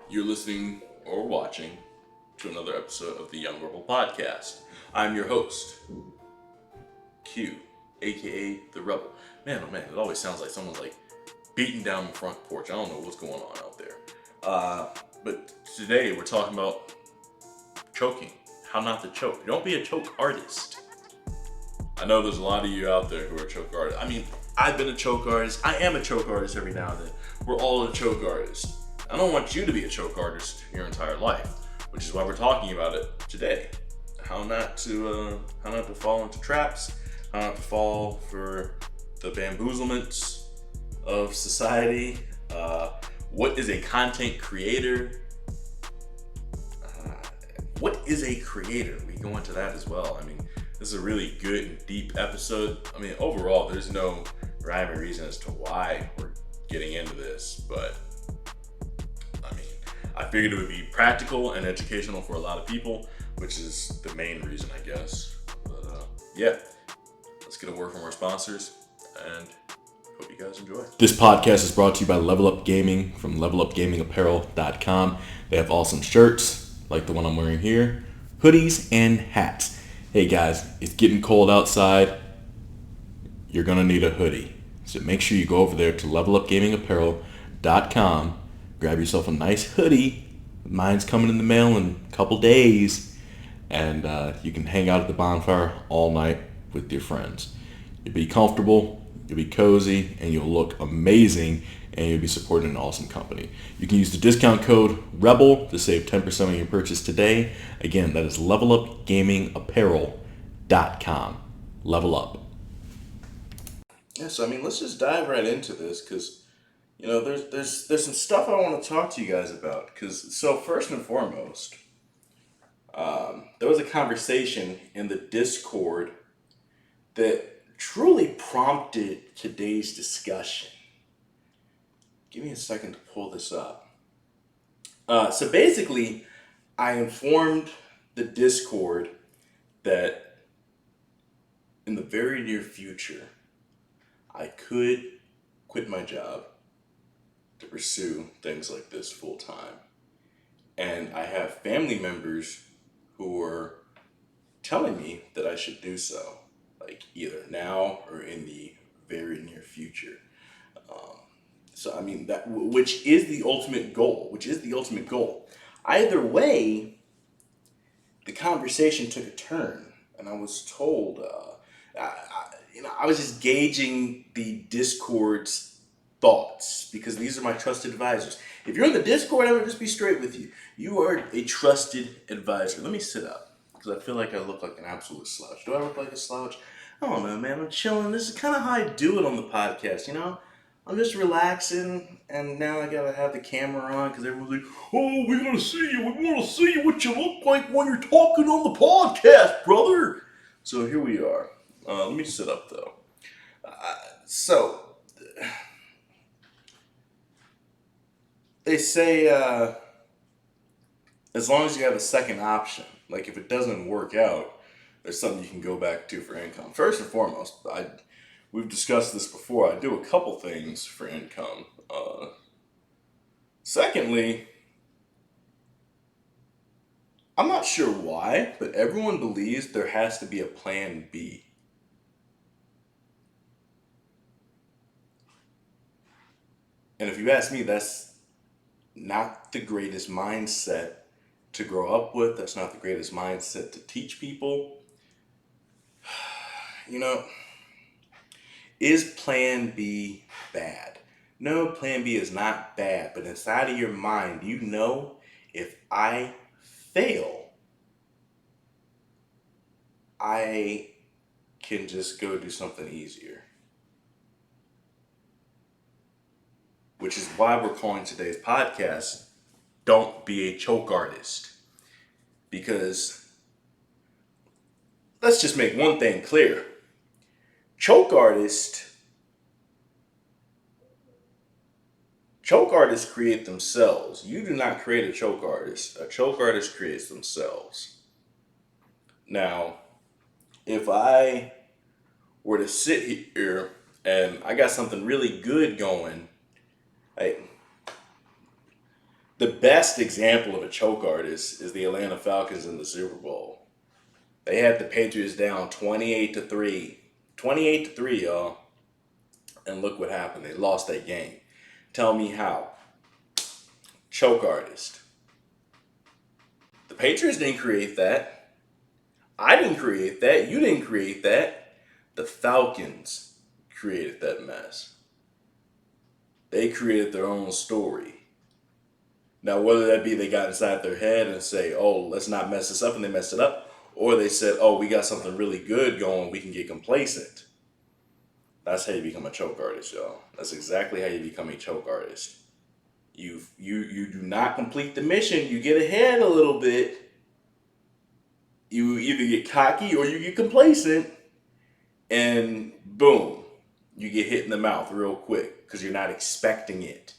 You're listening or watching to another episode of the Young Rebel Podcast. I'm your host, Q, aka the Rebel. Man, oh man, it always sounds like someone's like beating down the front porch. I don't know what's going on out there. But today we're talking about choking. How not to choke. Don't be a choke artist. I know there's a lot of you out there who are choke artists. I mean, I've been a choke artist. I am a choke artist every now and then. We're all a choke artist. I don't want you to be a choke artist your entire life, which is why we're talking about it today. How not to fall into traps, how not to fall for the bamboozlements of society. What is a content creator? What is a creator? We go into that as well. I mean, this is a really good and deep episode. I mean, overall, there's no rhyme or reason as to why we're getting into this, but I mean, I figured it would be practical and educational for a lot of people, which is the main reason, I guess. But yeah, let's get a word from our sponsors, and hope you guys enjoy. This podcast is brought to you by Level Up Gaming from levelupgamingapparel.com. They have awesome shirts, like the one I'm wearing here, hoodies, and hats. Hey guys, it's getting cold outside. You're going to need a hoodie. So make sure you go over there to levelupgamingapparel.com, grab yourself a nice hoodie. Mine's coming in the mail in a couple days. And you can hang out at the bonfire all night with your friends. You'll be comfortable, you'll be cozy, and you'll look amazing, and you'll be supporting an awesome company. You can use the discount code REBEL to save 10% on your purchase today. Again, that is levelupgamingapparel.com. Level up. Yeah, so I mean, let's just dive right into this because, you know, there's some stuff I want to talk to you guys about. Because, so first and foremost, there was a conversation in the Discord that truly prompted today's discussion. Give me a second to pull this up. So basically, I informed the Discord that in the very near future, I could quit my job to pursue things like this full time. And I have family members who are telling me that I should do so, like either now or in the very near future. So I mean that, which is the ultimate goal. Either way, the conversation took a turn, and I was told, I was just gauging the Discord's thoughts because these are my trusted advisors. If you're in the Discord, I would just be straight with you. You are a trusted advisor. Let me sit up because I feel like I look like an absolute slouch. Do I look like a slouch? I don't know, man. I'm chilling. This is kind of how I do it on the podcast, you know? I'm just relaxing, and now I gotta have the camera on because everyone's like, "Oh, we gotta see you. We want to see what you look like when you're talking on the podcast, brother." So here we are. Let me sit up though. So they say as long as you have a second option, like if it doesn't work out, there's something you can go back to for income. First and foremost, we've discussed this before. I do a couple things for income. Secondly, I'm not sure why, but everyone believes there has to be a plan B. And if you ask me, that's not the greatest mindset to grow up with. That's not the greatest mindset to teach people. You know, is plan B bad? No, plan B is not bad, but inside of your mind, you know, if I fail, I can just go do something easier. Which is why we're calling today's podcast, Don't Be a Choke Artist. Because let's just make one thing clear. Choke artists create themselves. You do not create a choke artist. A choke artist creates themselves. Now, if I were to sit here and I got something really good going, hey, The best example of a choke artist is the Atlanta Falcons in the Super Bowl. They had the Patriots down 28-3. 28-3, y'all. And look what happened. They lost that game. Tell me how. Choke artist. The Patriots didn't create that. I didn't create that. You didn't create that. The Falcons created that mess. They created their own story. Now, whether that be they got inside their head and say, oh, let's not mess this up, and they messed it up, or they said, oh, we got something really good going, we can get complacent. That's how you become a choke artist, y'all. That's exactly how you become a choke artist. You do not complete the mission. You get ahead a little bit. You either get cocky or you get complacent, and boom, you get hit in the mouth real quick because you're not expecting it.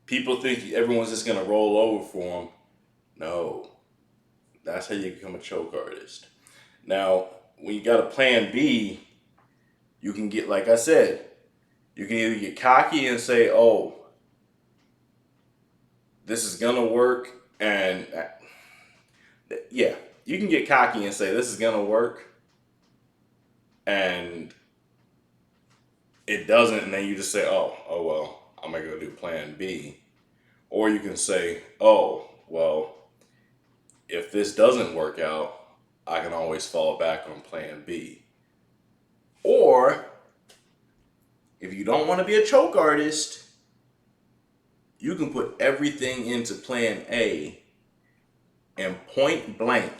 People think everyone's just gonna roll over for them. No, that's how you become a choke artist. Now, when you got a plan B, you can get, like I said, you can either get cocky and say, oh, this is gonna work, and yeah, you can get cocky and say, this is gonna work, and it doesn't, and then you just say, oh well, I'm gonna go do plan B. Or you can say, oh, well, if this doesn't work out, I can always fall back on plan B. Or if you don't want to be a choke artist, you can put everything into plan A and point blank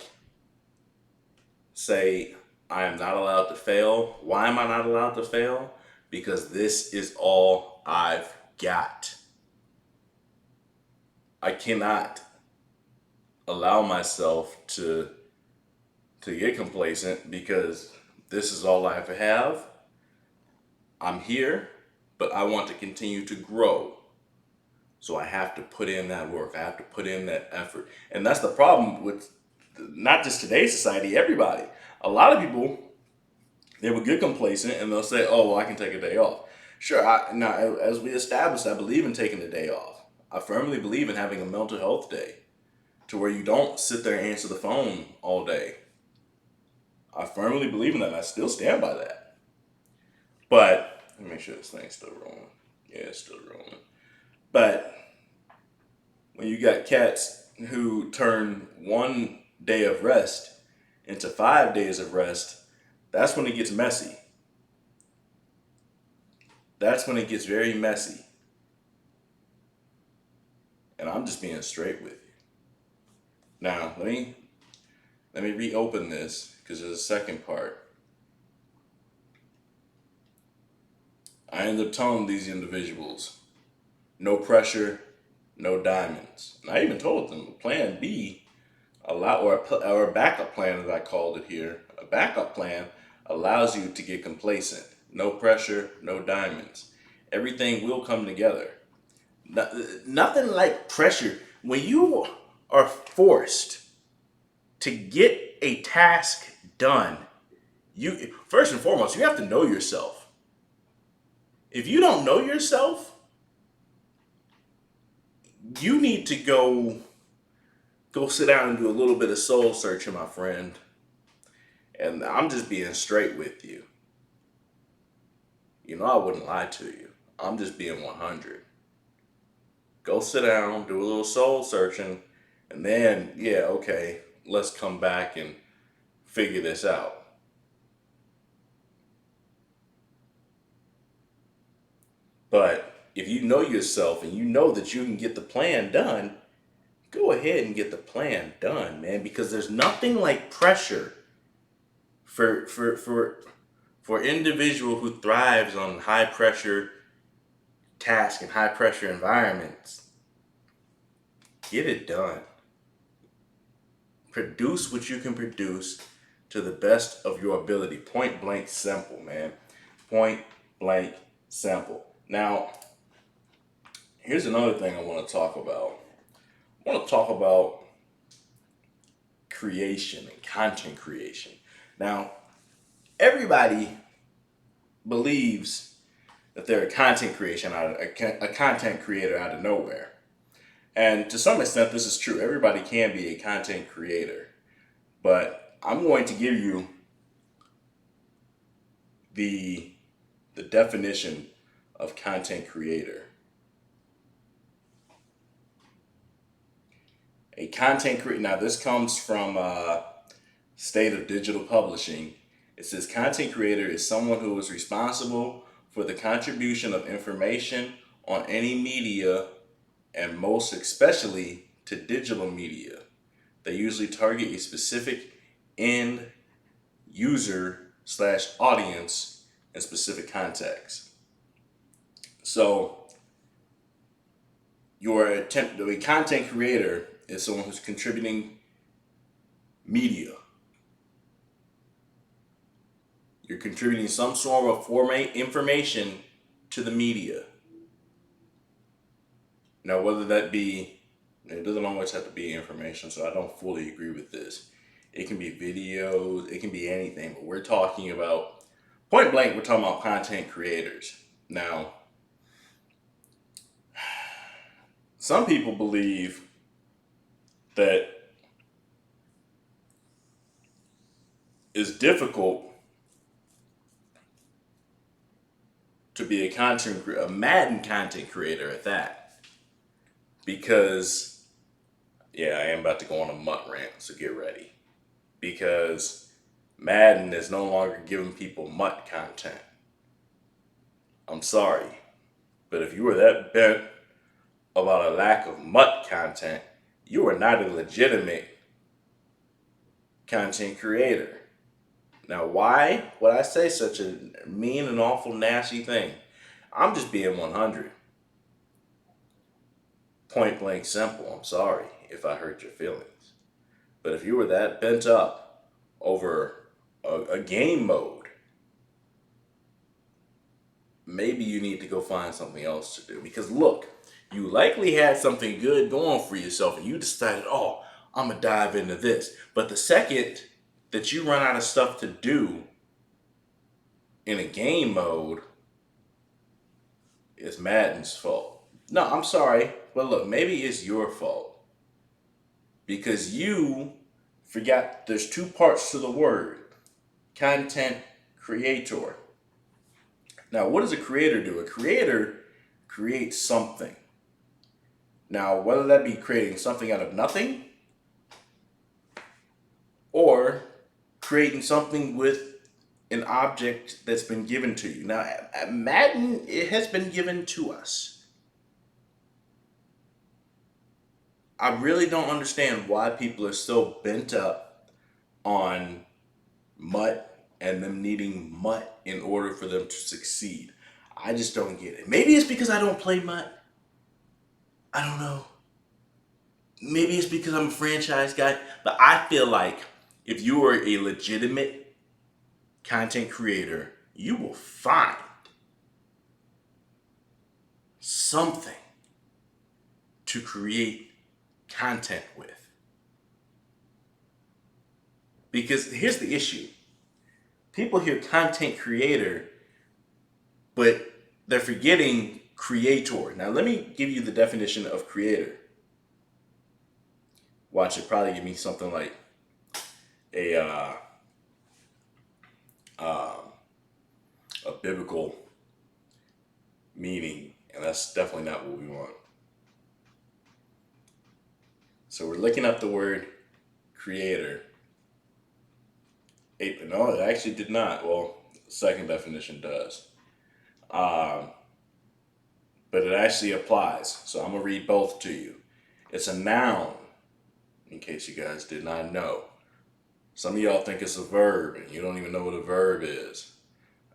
say, I am not allowed to fail. Why am I not allowed to fail? Because this is all I've got. I cannot allow myself to get complacent because this is all I have. I'm here, but I want to continue to grow. So I have to put in that work. I have to put in that effort. And that's the problem with not just today's society, everybody. A lot of people, they will get complacent and they'll say, oh, well, I can take a day off. Sure, now, as we established, I believe in taking a day off. I firmly believe in having a mental health day to where you don't sit there and answer the phone all day. I firmly believe in that, and I still stand by that. But, let me make sure this thing's still rolling. Yeah, it's still rolling. But when you got cats who turn 1 day of rest into 5 days of rest, that's when it gets messy. That's when it gets very messy. And I'm just being straight with you. Now, let me reopen this because there's a second part. I ended up telling these individuals, no pressure, no diamonds. And I even told them plan B, or a backup plan as I called it here, a backup plan allows you to get complacent. No pressure, no diamonds. Everything will come together. Nothing like pressure. When you are forced to get a task done, you first and foremost, you have to know yourself. If you don't know yourself, you need to go sit down and do a little bit of soul searching, my friend. And I'm just being straight with you. You know, I wouldn't lie to you. I'm just being 100. Go sit down, do a little soul searching, and then, yeah, okay, let's come back and figure this out. But if you know yourself and you know that you can get the plan done, go ahead and get the plan done, man, because there's nothing like pressure for individual who thrives on high pressure tasks and high pressure environments. Get it done. Produce what you can produce to the best of your ability. Point blank simple, man. Point blank simple. Now, here's another thing I want to talk about. I want to talk about creation and content creation. Now, everybody believes that they're a content creator out of nowhere. And to some extent, this is true. Everybody can be a content creator. But I'm going to give you the the definition of content creator. A content creator. Now, this comes from State of Digital Publishing. It says content creator is someone who is responsible for the contribution of information on any media, and most especially to digital media. They usually target a specific end user slash audience in specific context. So a content creator is someone who's contributing media. You're contributing some sort of format information to the media. Now, whether that be, it doesn't always have to be information, so I don't fully agree with this. It can be videos, it can be anything, but we're talking about, point blank, we're talking about content creators. Now, some people believe that it's difficult to be a Madden content creator at that, because yeah, I am about to go on a mutt rant, so get ready. Because Madden is no longer giving people mutt content. I'm sorry, but if you were that bent about a lack of mutt content, you are not a legitimate content creator. Now, why would I say such a mean and awful, nasty thing? I'm just being 100. Point blank simple. I'm sorry if I hurt your feelings. But if you were that bent up over a game mode, maybe you need to go find something else to do. Because look, you likely had something good going for yourself and you decided, oh, I'm going to dive into this. But the second that you run out of stuff to do in a game mode, it's Madden's fault. No, I'm sorry. But look, maybe it's your fault. Because you forgot there's two parts to the word content creator. Now, what does a creator do? A creator creates something. Now, whether that be creating something out of nothing or creating something with an object that's been given to you. Now, at Madden, it has been given to us. I really don't understand why people are so bent up on mutt and them needing mutt in order for them to succeed. I just don't get it. Maybe it's because I don't play mutt. I don't know. Maybe it's because I'm a franchise guy, but I feel like if you are a legitimate content creator, you will find something to create content with. Because here's the issue. People hear content creator, but they're forgetting creator. Now, let me give you the definition of creator. Watch it probably give me something like a a biblical meaning, and that's definitely not what we want. So we're looking up the word creator. No, it actually did not. Well, the second definition does. Um, but it actually applies. So I'm going to read both to you. It's a noun, in case you guys did not know. Some of y'all think it's a verb, and you don't even know what a verb is.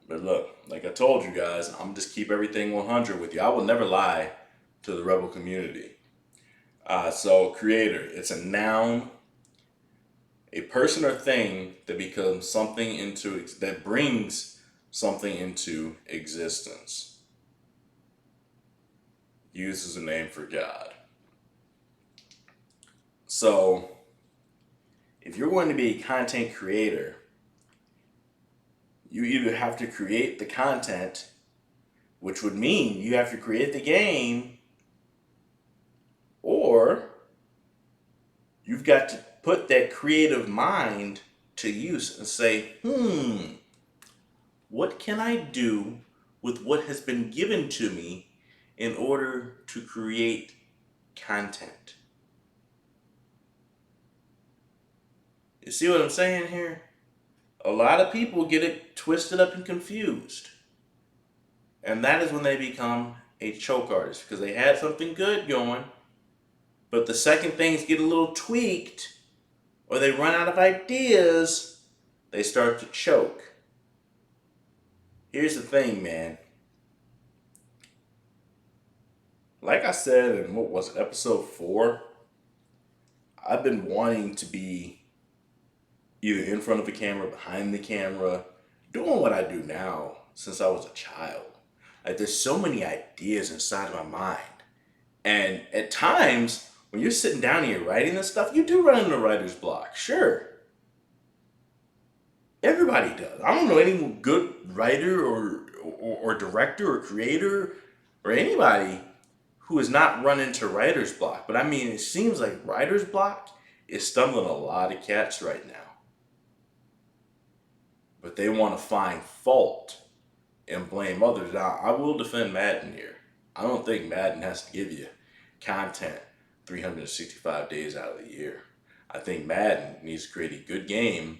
But look, like I told you guys, I'm just keep everything 100 with you. I will never lie to the rebel community. So creator, it's a noun, a person or thing that becomes something that brings something into existence. Used as a name for God. So if you're going to be a content creator, you either have to create the content, which would mean you have to create the game, or Or you've got to put that creative mind to use and say, what can I do with what has been given to me in order to create content? You see what I'm saying here? A lot of people get it twisted up and confused. And that is when they become a choke artist because they had something good going, but the second things get a little tweaked or they run out of ideas, they start to choke. Here's the thing, man. Like I said in what was it, episode 4, I've been wanting to be either in front of a camera, behind the camera, doing what I do now since I was a child. Like there's so many ideas inside of my mind. And at times, when you're sitting down and you're writing this stuff, you do run into writer's block. Sure. Everybody does. I don't know any good writer or director or creator or anybody who has not run into writer's block. But I mean, it seems like writer's block is stumbling a lot of cats right now. But they want to find fault and blame others. Now, I will defend Madden here. I don't think Madden has to give you content 365 days out of the year. I think Madden needs to create a good game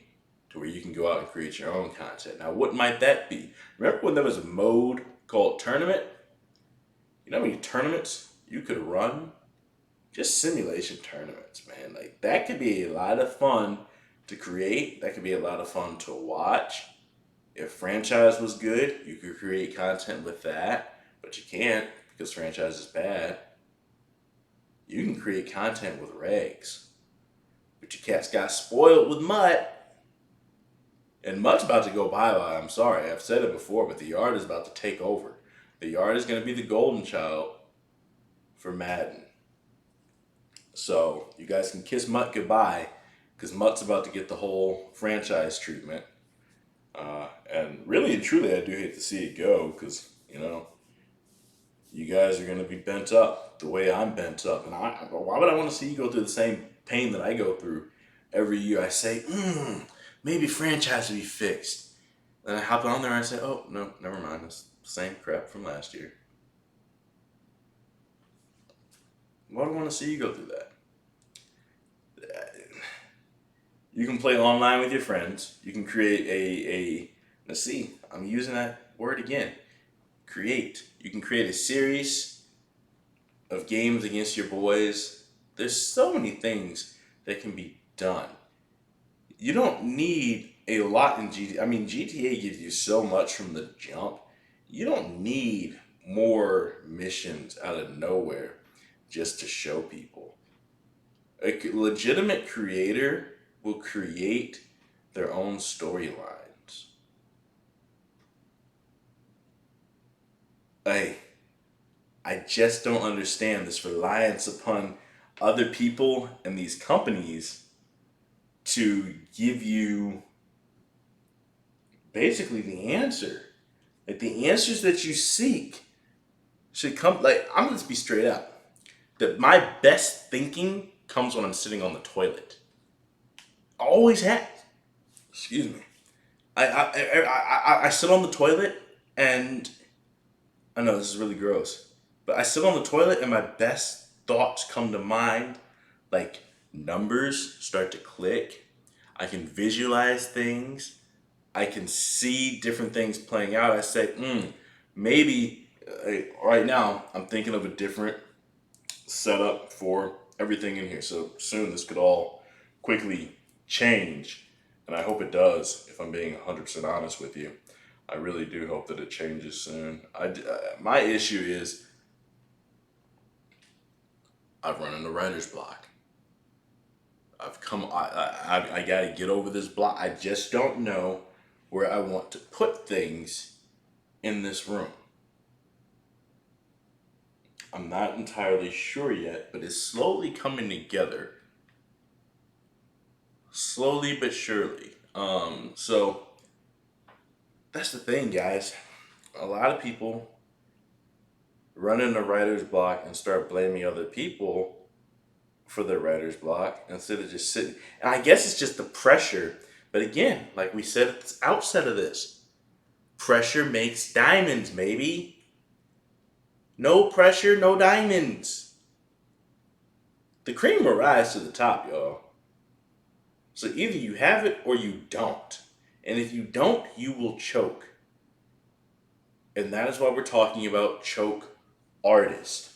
to where you can go out and create your own content. Now, what might that be? Remember when there was a mode called Tournament? You know how many tournaments you could run? Just simulation tournaments, man. Like that could be a lot of fun to create. That could be a lot of fun to watch. If franchise was good, you could create content with that, but you can't because franchise is bad. You can create content with regs, but your cats got spoiled with Mutt. And Mutt's about to go bye-bye. I'm sorry, I've said it before, but the Yard is about to take over. The Yard is going to be the golden child for Madden. So you guys can kiss Mutt goodbye because Mutt's about to get the whole franchise treatment. And really and truly, I do hate to see it go because, you guys are going to be bent up the way I'm bent up. And why would I want to see you go through the same pain that I go through every year? I say, maybe franchise will be fixed. Then I hop on there and I say, oh, no, never mind. It's the same crap from last year. Why do I want to see you go through that? You can play online with your friends. You can create let's see, I'm using that word again. Create. You can create a series of games against your boys. There's so many things that can be done. You don't need a lot in GTA. I mean, GTA gives you so much from the jump. You don't need more missions out of nowhere just to show people. A legitimate creator will create their own storylines. I just don't understand this reliance upon other people and these companies to give you basically the answer. Like the answers that you seek should come. Like I'm gonna just be straight up. That my best thinking comes when I'm sitting on the toilet. Always has. Excuse me. I sit on the toilet and I know this is really gross, but I sit on the toilet and my best thoughts come to mind. Like numbers start to click. I can visualize things. I can see different things playing out. I say, maybe right now I'm thinking of a different setup for everything in here. So soon this could all quickly change. And I hope it does, if I'm being 100% honest with you. I really do hope that it changes soon. My issue is I've run into writer's block. I gotta get over this block. I just don't know where I want to put things in this room. I'm not entirely sure yet, but it's slowly coming together. Slowly but surely. So that's the thing, guys. A lot of people run into writer's block and start blaming other people for their writer's block instead of just sitting. And I guess it's just the pressure. But again, like we said at the outset of this, pressure makes diamonds, maybe. No pressure, no diamonds. The cream will rise to the top, y'all. So either you have it or you don't. And if you don't, you will choke. And that is why we're talking about choke artist.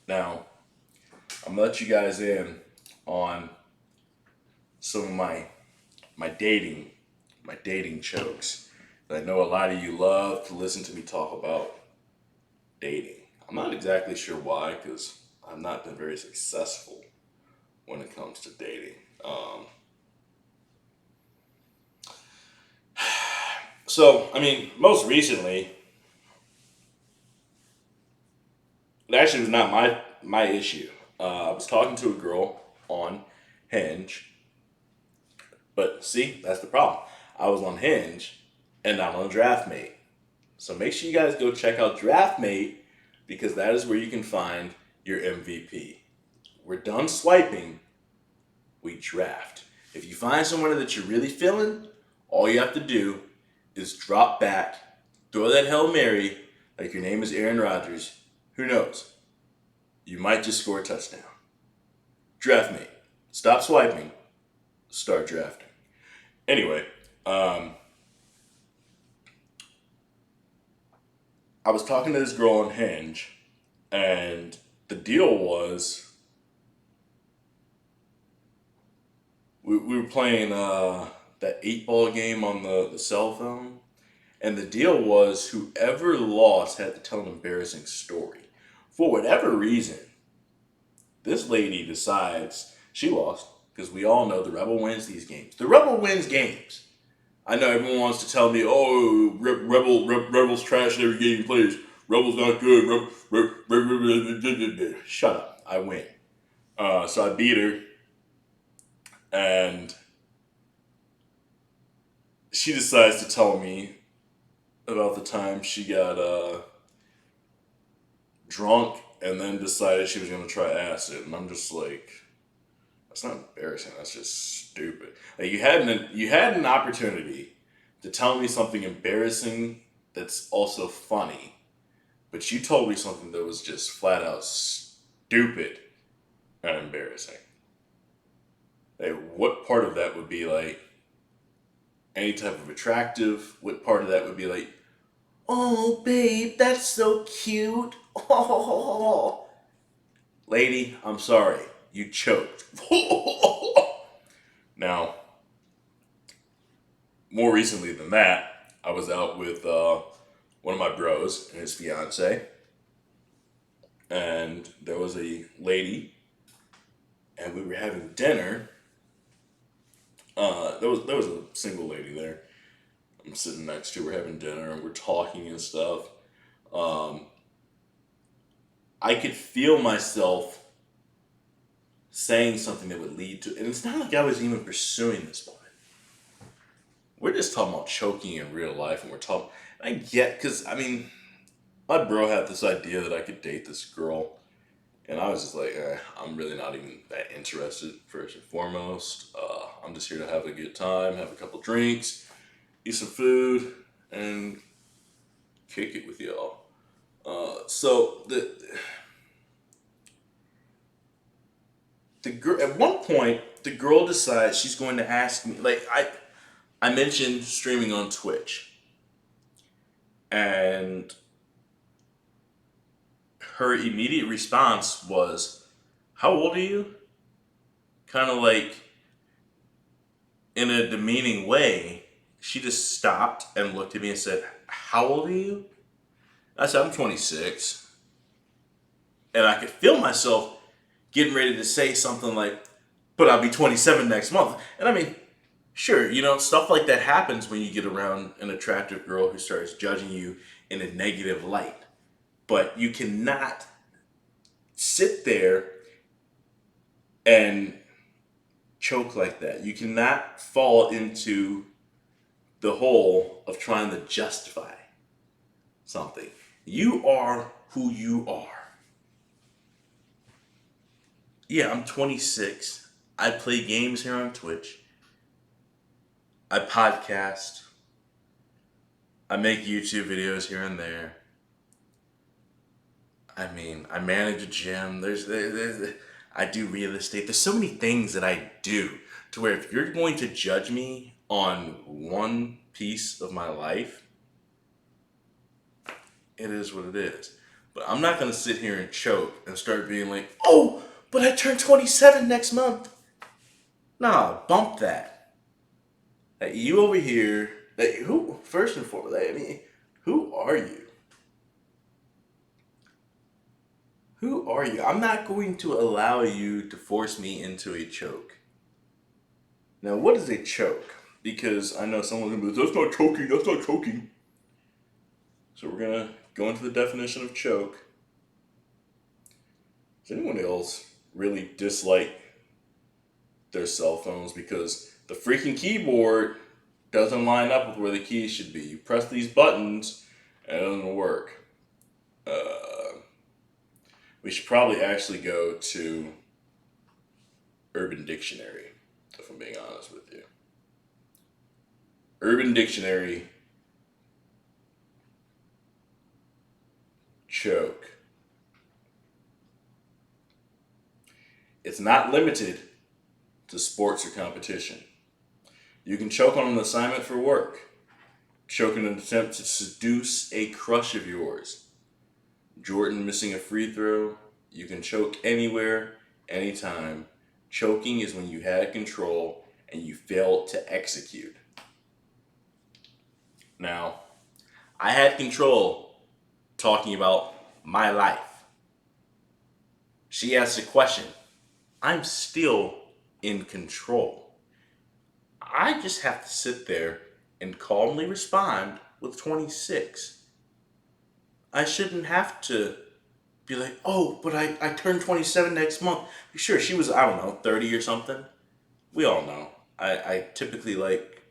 Now, I'm gonna let you guys in on some of my dating chokes. I know a lot of you love to listen to me talk about dating. I'm not exactly sure why, because I've not been very successful when it comes to dating. So, I mean, most recently, it actually was not my issue. I was talking to a girl on Hinge, but see, that's the problem. I was on Hinge and not on DraftMate. So make sure you guys go check out DraftMate because that is where you can find your MVP. We're done swiping, we draft. If you find someone that you're really feeling, all you have to do is drop back, throw that Hail Mary, like your name is Aaron Rodgers. Who knows? You might just score a touchdown. DraftMate. Stop swiping, start drafting. Anyway, I was talking to this girl on Hinge, and the deal was we were playing that 8-ball game on the cell phone, and the deal was whoever lost had to tell an embarrassing story. For whatever reason, this lady decides she lost, because we all know the Rebel wins these games. The Rebel wins games. I know everyone wants to tell me, oh, Rebels trash every game he plays. Rebels not good. Shut up. I win. So I beat her, and she decides to tell me about the time she got drunk and then decided she was going to try acid. And I'm just like, that's not embarrassing. That's just stupid. Like you had an opportunity to tell me something embarrassing that's also funny, but you told me something that was just flat out stupid and embarrassing. Like, what part of that would be like any type of attractive? What part of that would be like, oh babe, that's so cute. Oh, lady, I'm sorry, you choked. Now, more recently than that, I was out with one of my bros and his fiance, and there was a lady, and we were having dinner. There was a single lady there. I'm sitting next to her having dinner, and we're talking and stuff. Um, I could feel myself saying something that would lead to, and it's not like I was even pursuing this woman. We're just talking about choking in real life, and we're talking. I get, because I mean, my bro had this idea that I could date this girl, and I was just like, I'm really not even that interested. First and foremost, I'm just here to have a good time, have a couple drinks, eat some food, and kick it with y'all. So the girl at one point, the girl decides she's going to ask me. Like I mentioned streaming on Twitch, and her immediate response was, "How old are you?" Kind of like in a demeaning way. She just stopped and looked at me and said, "How old are you?" I said, "I'm 26." And I could feel myself getting ready to say something like, "But I'll be 27 next month." And I mean, sure, stuff like that happens when you get around an attractive girl who starts judging you in a negative light. But you cannot sit there and choke like that. You cannot fall into the hole of trying to justify something. You are who you are. Yeah, I'm 26. I play games here on Twitch. I podcast. I make YouTube videos here and there. I mean, I manage a gym. I do real estate. There's so many things that I do to where if you're going to judge me on one piece of my life, it is what it is. But I'm not going to sit here and choke and start being like, oh, but I turn 27 next month. Nah, bump that. Like, you over here, like, who, first and foremost, like, I mean, who are you? Who are you? I'm not going to allow you to force me into a choke. Now, what is a choke? Because I know someone's gonna be like, that's not choking, that's not choking. So we're gonna go into the definition of choke. Does anyone else really dislike their cell phones because the freaking keyboard doesn't line up with where the keys should be? You press these buttons and it doesn't work. We should probably actually go to Urban Dictionary, if I'm being honest with you. Urban Dictionary, choke. It's not limited to sports or competition. You can choke on an assignment for work, choke in an attempt to seduce a crush of yours. Jordan missing a free throw. You can choke anywhere, anytime. Choking is when you had control and you failed to execute. Now, I had control talking about my life. She asked a question. I'm still in control. I just have to sit there and calmly respond with 26. I shouldn't have to be like, oh, but I turned 27 next month. Sure, she was, I don't know, 30 or something. We all know. I typically like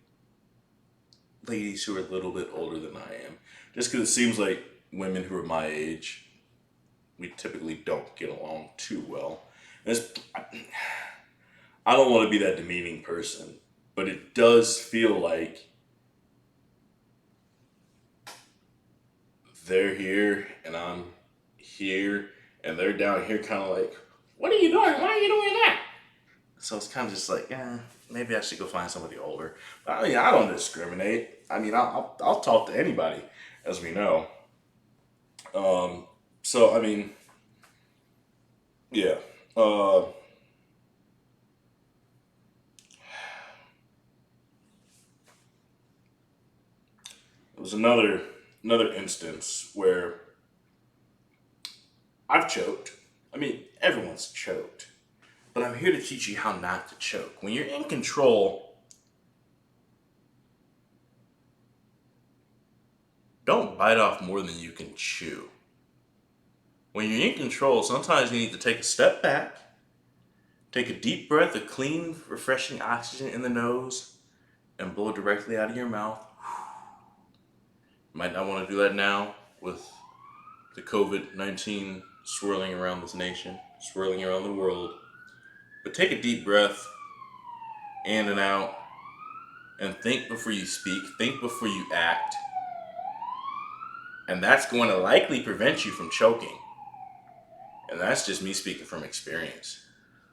ladies who are a little bit older than I am. Just because it seems like women who are my age, we typically don't get along too well. And I don't want to be that demeaning person, but it does feel like they're here and I'm here and they're down here kind of like, what are you doing? Why are you doing that? So it's kind of just like, yeah, maybe I should go find somebody older. But I mean, I don't discriminate. I mean, I'll talk to anybody, as we know. So, I mean, yeah. Uh, it was another instance where I've choked. I mean, everyone's choked. But I'm here to teach you how not to choke. When you're in control, don't bite off more than you can chew. When you're in control, sometimes you need to take a step back, take a deep breath of clean, refreshing oxygen in the nose, and blow it directly out of your mouth. You might not want to do that now with the COVID-19 swirling around this nation, swirling around the world. But take a deep breath, in and out, and think before you speak, think before you act. And that's going to likely prevent you from choking. And that's just me speaking from experience.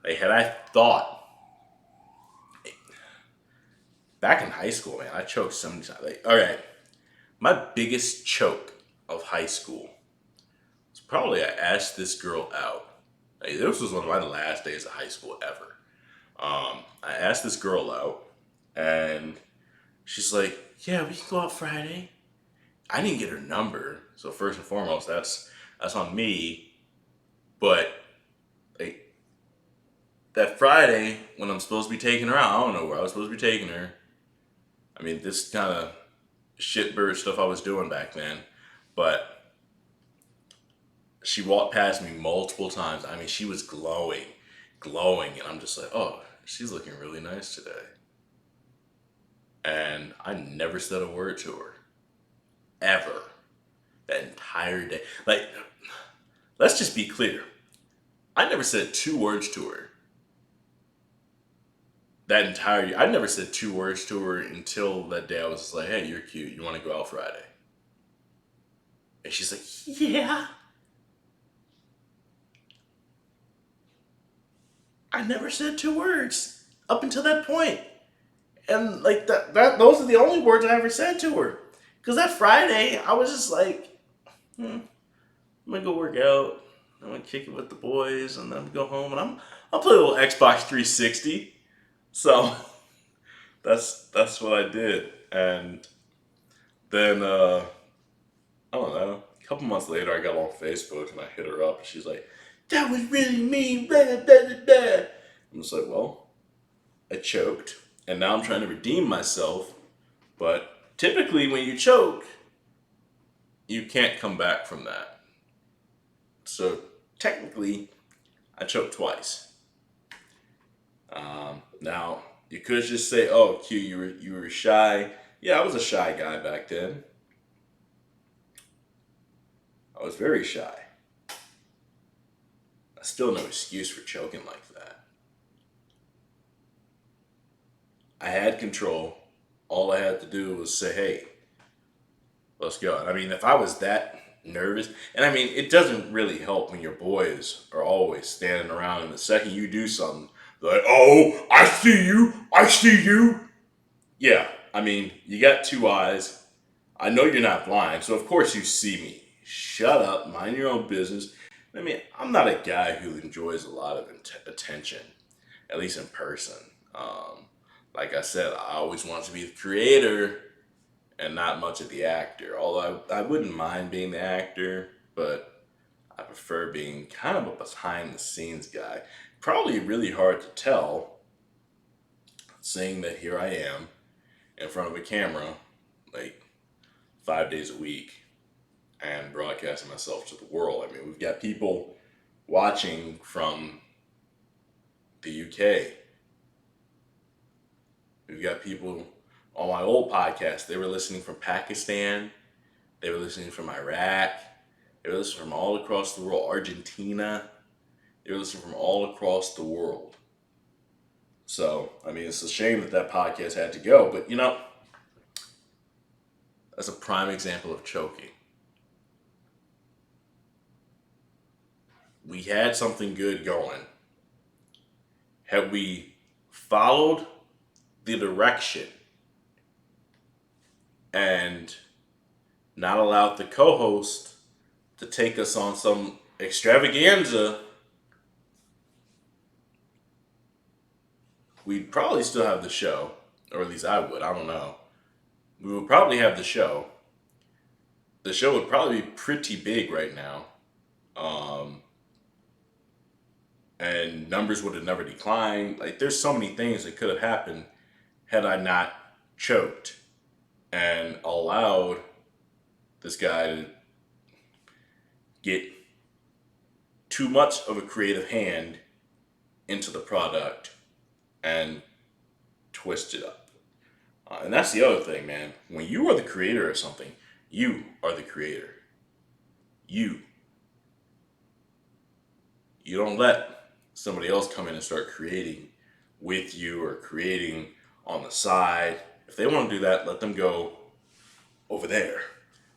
Like, had I thought, back in high school, man, I choked so many times. Like, all right, my biggest choke of high school was probably I asked this girl out. Like, this was one of my last days of high school ever. I asked this girl out, and she's like, "Yeah, we can go out Friday." I didn't get her number, so first and foremost, that's on me. But like that Friday when I'm supposed to be taking her out, I don't know where I was supposed to be taking her. I mean, this kind of shitbird stuff I was doing back then, but she walked past me multiple times. I mean, she was glowing, and I'm just like, oh, she's looking really nice today. And I never said a word to her. Ever. That entire day. Like, let's just be clear. I never said 2 words to her that entire year. I never said 2 words to her until that day. I was just like, "Hey, you're cute. You want to go out Friday?" And she's like, "Yeah." I never said 2 words up until that point. And like those are the only words I ever said to her. Cause that Friday, I was just like, I'm gonna go work out. I'm gonna kick it with the boys, and then I'm gonna go home, and I'll play a little Xbox 360. So that's what I did, and then I don't know. A couple months later, I got on Facebook and I hit her up, and she's like, "That was really mean." Blah, blah, blah, blah. I'm just like, well, I choked, and now I'm trying to redeem myself. But typically, when you choke, you can't come back from that. So technically, I choked twice. Now you could just say, "Oh, Q, you were shy." Yeah, I was a shy guy back then. I was very shy. I still no excuse for choking like that. I had control. All I had to do was say, "Hey, let's go." I mean, if I was that nervous, and I mean, it doesn't really help when your boys are always standing around, and the second you do something, they're like, "Oh, I see you. I see you." Yeah, I mean, you got 2 eyes. I know you're not blind, so of course you see me. Shut up, mind your own business. I mean, I'm not a guy who enjoys a lot of attention, at least in person. Um, like I said, I always want to be the creator and not much of the actor. Although I wouldn't mind being the actor, but I prefer being kind of a behind the scenes guy. Probably really hard to tell, seeing that here I am in front of a camera, like 5 days a week, and broadcasting myself to the world. I mean, we've got people watching from the UK. We've got people on my old podcast. They were listening from Pakistan. They were listening from Iraq. They were listening from all across the world. Argentina. They were listening from all across the world. So, I mean, it's a shame that that podcast had to go. But, that's a prime example of choking. We had something good going. Had we followed the direction and not allowed the co-host to take us on some extravaganza, we'd probably still have the show, or at least I would. I don't know. We would probably have the show. The show would probably be pretty big right now, um, and numbers would have never declined. Like, there's so many things that could have happened had I not choked and allowed this guy to get too much of a creative hand into the product and twist it up. And that's the other thing, man. When you are the creator of something, you are the creator. You. You don't let somebody else come in and start creating with you or creating on the side. If they want to do that, let them go over there.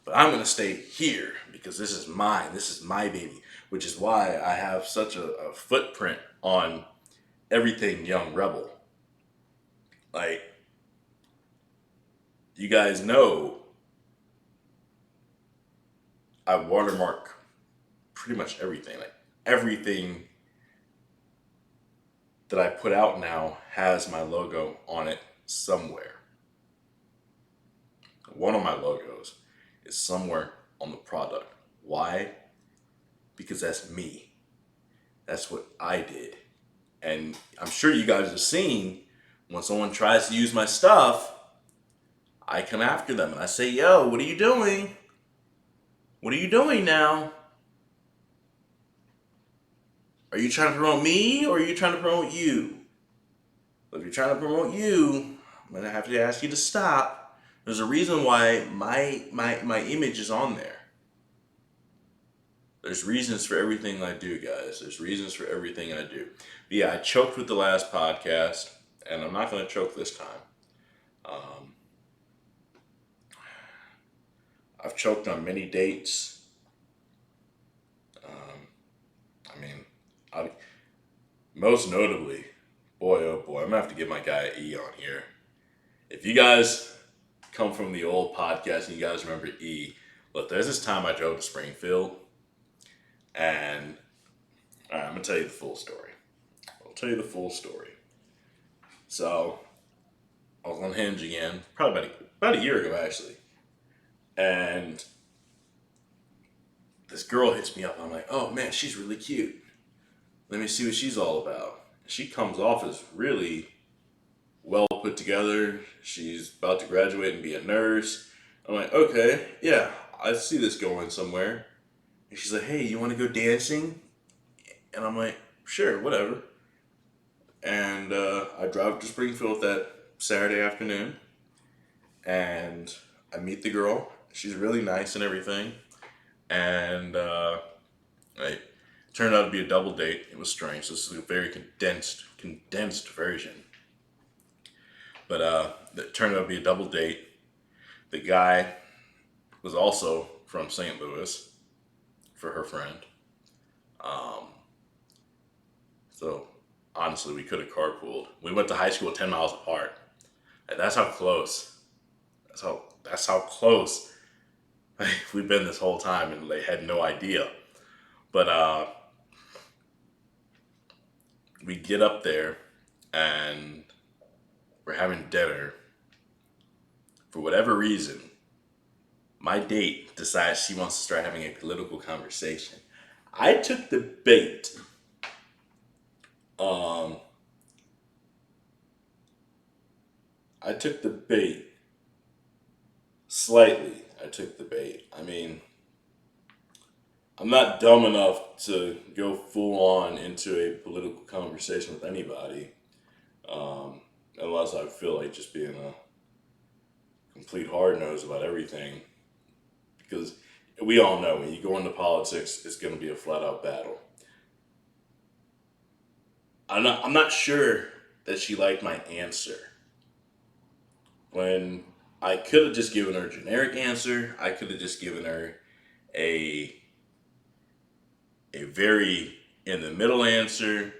But I'm going to stay here because this is mine. This is my baby, which is why I have such a footprint on everything Young Rebel. Like, you guys know I watermark pretty much everything. Like, everything that I put out now has my logo on it somewhere. One of my logos is somewhere on the product. Why? Because that's me. That's what I did. And I'm sure you guys have seen when someone tries to use my stuff, I come after them and I say, "Yo, what are you doing? What are you doing now? Are you trying to promote me or are you trying to promote you? If you're trying to promote you, I'm going to have to ask you to stop. There's a reason why my image is on there. There's reasons for everything I do, guys. There's reasons for everything I do. But yeah, I choked with the last podcast, and I'm not going to choke this time. Um, I've choked on many dates. Um, I mean, I, most notably, boy, oh boy, I'm going to have to get my guy E on here. If you guys come from the old podcast and you guys remember E, look, there's this time I drove to Springfield, and all right, I'm going to tell you the full story. I'll tell you the full story. So, I was on Hinge again, probably about a year ago, actually. And this girl hits me up. I'm like, oh man, she's really cute. Let me see what she's all about. She comes off as really well put together. She's about to graduate and be a nurse. I'm like, okay, yeah, I see this going somewhere. And she's like, hey, you want to go dancing? And I'm like, sure, whatever. And I drive to Springfield that Saturday afternoon. And I meet the girl. She's really nice and everything. And it turned out to be a double date. It was strange. This is a very condensed version. But it turned out to be a double date. The guy was also from St. Louis for her friend. Um, so honestly, we could have carpooled. We went to high school 10 miles apart. And that's how close. That's how close we've been this whole time, and they had no idea. But we get up there, and we're having dinner. For whatever reason, my date decides she wants to start having a political conversation. I took the bait. Um, I took the bait slightly. I took the bait. I mean, I'm not dumb enough to go full on into a political conversation with anybody, um, unless I feel like just being a complete hard nose about everything. Because we all know when you go into politics, it's going to be a flat out battle. I'm not sure that she liked my answer. When I could have just given her a generic answer, I could have just given her a a very in the middle answer,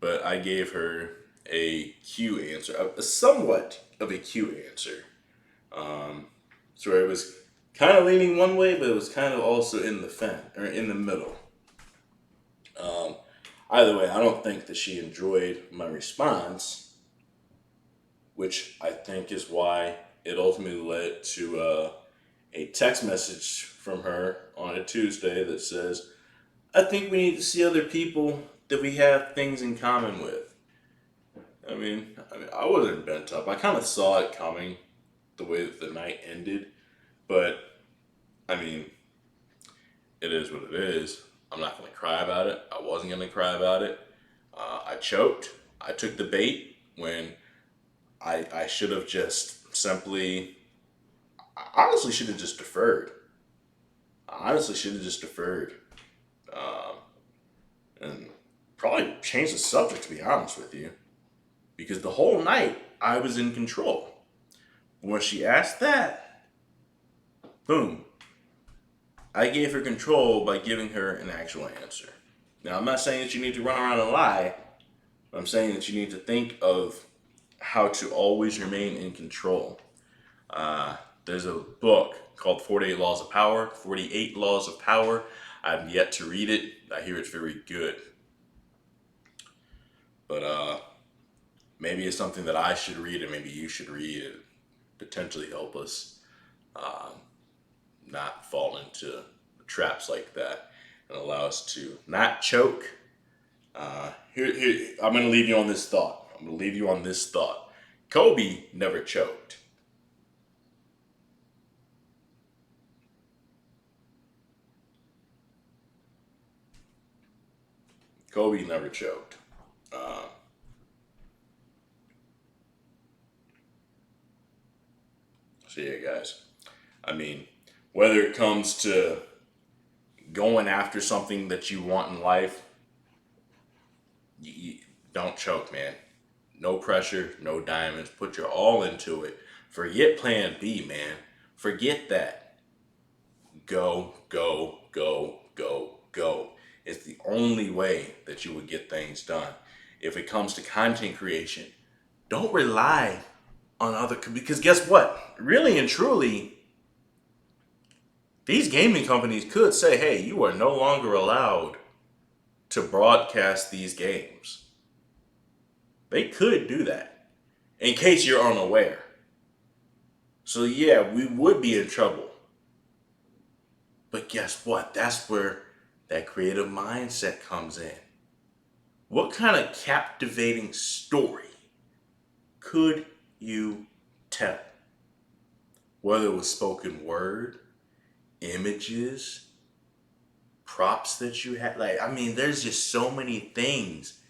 but I gave her a Q answer, a somewhat of a Q answer. Um, so it was kind of leaning one way, but it was kind of also in the or in the middle. Um, Either way, I don't think that she enjoyed my response, which I think is why it ultimately led to a text message from her on a Tuesday that says, I think we need to see other people that we have things in common with. I wasn't bent up. I kind of saw it coming the way that the night ended, but I mean, it is what it is. I'm not going to cry about it. I wasn't going to cry about it. I choked. I took the bait when I should have just simply, I honestly should have just deferred. I honestly should have just deferred. Um, and probably changed the subject, to be honest with you. Because the whole night, I was in control. When she asked that, boom, I gave her control by giving her an actual answer. Now, I'm not saying that you need to run around and lie. But I'm saying that you need to think of how to always remain in control. There's a book called 48 Laws of Power. 48 Laws of Power. I've yet to read it. I hear it's very good. But maybe it's something that I should read, and maybe you should read, and potentially help us um, not fall into traps like that, and allow us to not choke. Here, I'm going to leave you on this thought. Kobe never choked. Kobe never choked. Uh, so yeah, guys. I mean, whether it comes to going after something that you want in life, you don't choke, man. No pressure, no diamonds. Put your all into it. Forget plan B, man. Forget that. Go, go, go, go, go. It's the only way that you would get things done. If it comes to content creation, don't rely on other, because guess what? Really and truly, these gaming companies could say, hey, you are no longer allowed to broadcast these games. They could do that in case you're unaware. So, yeah, we would be in trouble. But guess what? That's where that creative mindset comes in. What kind of captivating story could you tell? Whether it was spoken word, images, props that you had. Like, I mean, there's just so many things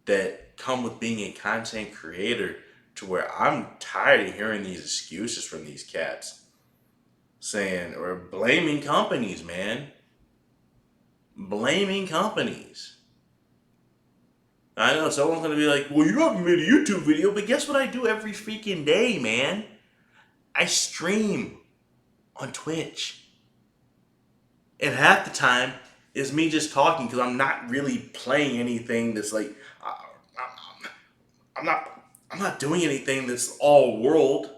that come with being a content creator to where I'm tired of hearing these excuses from these cats saying or blaming companies, man. Blaming companies. I know someone's gonna be like, well, you haven't made a YouTube video, but guess what I do every freaking day, man? I stream on Twitch. And half the time is me just talking because I'm not really playing anything that's like, I'm not I'm not doing anything that's all world.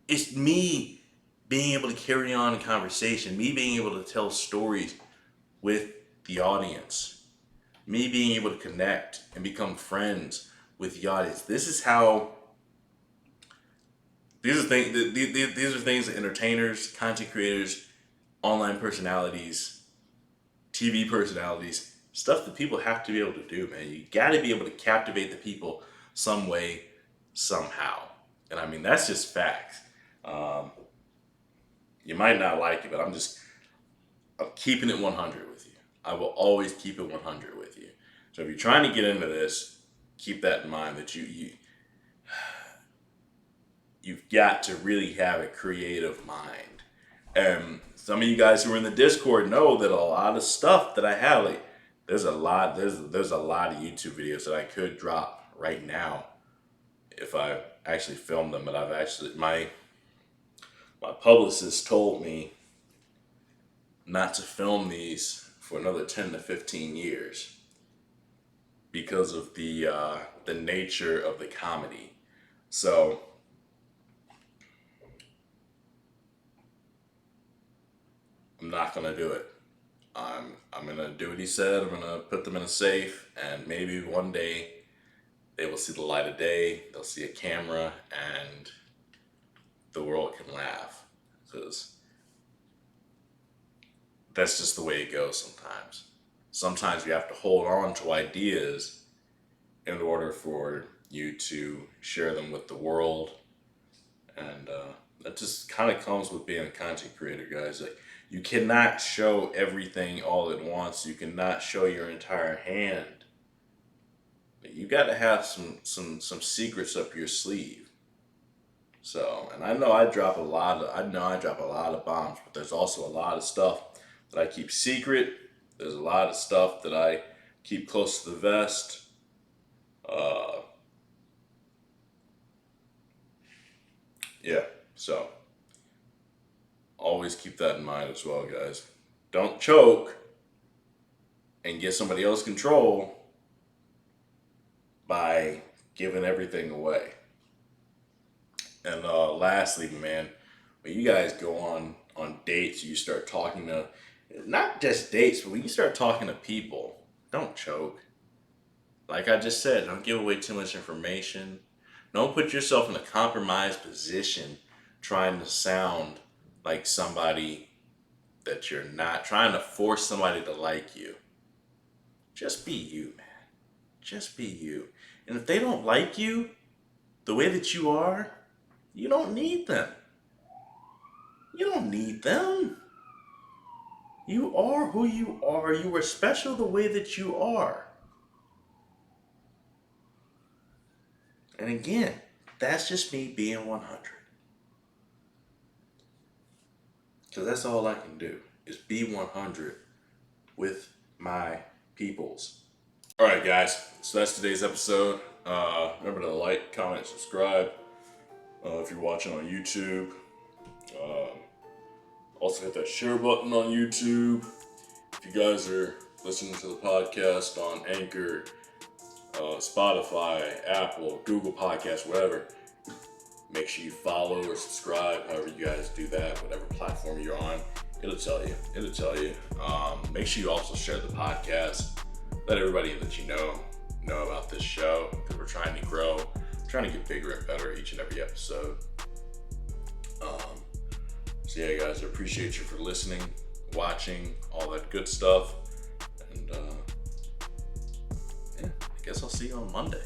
It's me being able to carry on a conversation, me being able to tell stories with the audience, me being able to connect and become friends with the audience. This is how these are things that entertainers, content creators, online personalities, TV personalities, stuff that people have to be able to do, man. You got to be able to captivate the people some way, somehow. And I mean, that's just facts. Um, you might not like it, but I'm keeping it 100 with you. I will always keep it 100 with you. So if you're trying to get into this, keep that in mind that you've got to really have a creative mind. And some of you guys who are in the Discord know that a lot of stuff that I have, like there's a lot of YouTube videos that I could drop right now if I actually filmed them. But I've actually my publicist told me not to film these for another 10 to 15 years because of the nature of the comedy. So I'm not gonna do it. I'm gonna do what he said. I'm gonna put them in a safe, and maybe one day they will see the light of day. They'll see a camera, and the world can laugh, because that's just the way it goes sometimes. Sometimes you have to hold on to ideas in order for you to share them with the world, and that just kind of comes with being a content creator, guys. Like, you cannot show everything all at once. You cannot show your entire hand. You got to have some secrets up your sleeve. So, and I know I drop a lot of bombs, but there's also a lot of stuff that I keep secret. There's a lot of stuff that I keep close to the vest. Uh, yeah. So, always keep that in mind as well, guys. Don't choke and get somebody else control by giving everything away. And lastly, man, when you guys go on dates, you start talking to not just dates, but when you start talking to people, don't choke. Like I just said, don't give away too much information. Don't put yourself in a compromised position trying to sound like somebody that you're not, trying to force somebody to like you. Just be you, man. Just be you. And if they don't like you the way that you are, you don't need them. You don't need them. You are who you are. You are special the way that you are. And again, that's just me being 100. Because that's all I can do. is be 100 with my peoples. All right, guys. So that's today's episode. Remember to like, comment, subscribe. If you're watching on YouTube, also hit that share button on YouTube. If you guys are listening to the podcast on Anchor, Spotify, Apple, Google Podcasts, whatever, make sure you follow or subscribe. However you guys do that, whatever platform you're on, it'll tell you. Make sure you also share the podcast. Let everybody that you know about this show, because we're trying to grow, trying to get bigger and better each and every episode. So yeah, guys, I appreciate you for listening, watching, all that good stuff, and I guess I'll see you on Monday.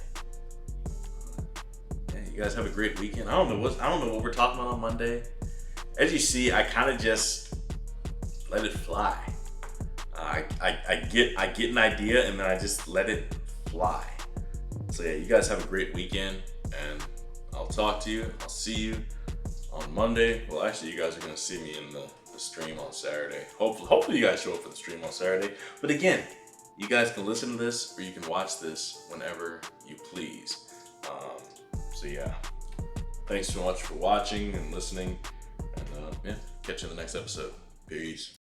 Yeah, you guys have a great weekend. I don't know what we're talking about on Monday. As you see, I kind of just let it fly. I get an idea and then I just let it fly. So yeah, you guys have a great weekend, and I'll talk to you. I'll see you on Monday. Well, actually, you guys are gonna see me in the stream on Saturday. Hopefully you guys show up for the stream on Saturday. But again, you guys can listen to this or you can watch this whenever you please. So yeah, thanks so much for watching and listening, and catch you in the next episode. Peace.